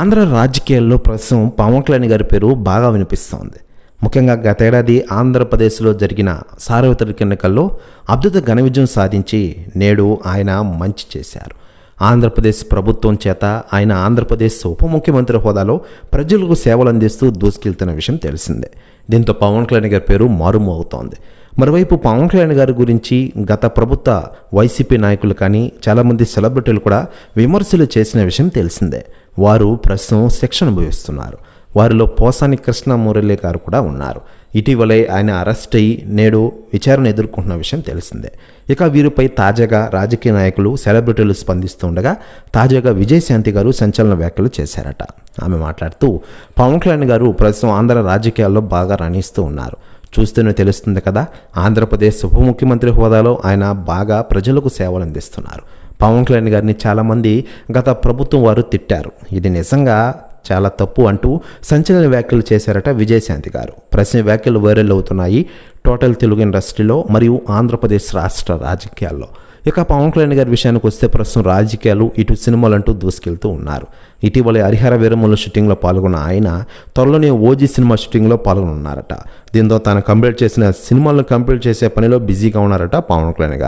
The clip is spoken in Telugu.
ఆంధ్ర రాజకీయాల్లో ప్రస్తుతం పవన్ కళ్యాణ్ గారి పేరు బాగా వినిపిస్తోంది. ముఖ్యంగా గతేడాది ఆంధ్రప్రదేశ్లో జరిగిన సార్వత్రిక ఎన్నికల్లో అద్భుత ఘన విజయం సాధించి నేడు ఆయన మంచి చేశారు. ఆంధ్రప్రదేశ్ ప్రభుత్వం చేత ఆయన ఆంధ్రప్రదేశ్ ఉప ముఖ్యమంత్రి హోదాలో ప్రజలకు సేవలు అందిస్తూ దూసుకెళ్తున్న విషయం తెలిసిందే. దీంతో పవన్ కళ్యాణ్ గారి పేరు మారుమోగుతోంది. మరోవైపు పవన్ కళ్యాణ్ గారి గురించి గత ప్రభుత్వ వైసీపీ నాయకులు కానీ చాలామంది సెలబ్రిటీలు కూడా విమర్శలు చేసిన విషయం తెలిసిందే. వారు ప్రస్తుతం శిక్ష అనుభవిస్తున్నారు. వారిలో పోసాని కృష్ణ మురళి గారు కూడా ఉన్నారు. ఇటీవలే ఆయన అరెస్ట్ అయ్యి నేడు విచారణ ఎదుర్కొంటున్న విషయం తెలిసిందే. ఇక వీరిపై తాజాగా రాజకీయ నాయకులు సెలబ్రిటీలు స్పందిస్తుండగా తాజాగా విజయశాంతి గారు సంచలన వ్యాఖ్యలు చేశారట. ఆమె మాట్లాడుతూ పవన్ కళ్యాణ్ గారు ప్రస్తుతం ఆంధ్ర రాజకీయాల్లో బాగా రాణిస్తూ ఉన్నారు. చూస్తూనే తెలుస్తుంది కదా, ఆంధ్రప్రదేశ్ ఉప ముఖ్యమంత్రి హోదాలో ఆయన బాగా ప్రజలకు సేవలు అందిస్తున్నారు. పవన్ కళ్యాణ్ గారిని చాలామంది గత ప్రభుత్వం వారు తిట్టారు. ఇది నిజంగా చాలా తప్పు అంటూ సంచలన వ్యాఖ్యలు చేశారట విజయశాంతి గారు. ప్రశ్న వ్యాఖ్యలు వైరల్ అవుతున్నాయి టోటల్ తెలుగు ఇండస్ట్రీలో మరియు ఆంధ్రప్రదేశ్ రాష్ట్ర రాజకీయాల్లో. ఇక పవన్ కళ్యాణ్ గారి విషయానికి వస్తే ప్రస్తుతం రాజకీయాలు ఇటు సినిమాలు అంటూ దూసుకెళ్తూ ఉన్నారు. ఇటీవలే హరిహర వీరమల్లు షూటింగ్లో పాల్గొన్న ఆయన త్వరలోనే ఓజీ సినిమా షూటింగ్లో పాల్గొనున్నారట. దీంతో తాను కంప్లీట్ చేసిన సినిమాలను కంప్లీట్ చేసే పనిలో బిజీగా ఉన్నారట పవన్ కళ్యాణ్ గారు.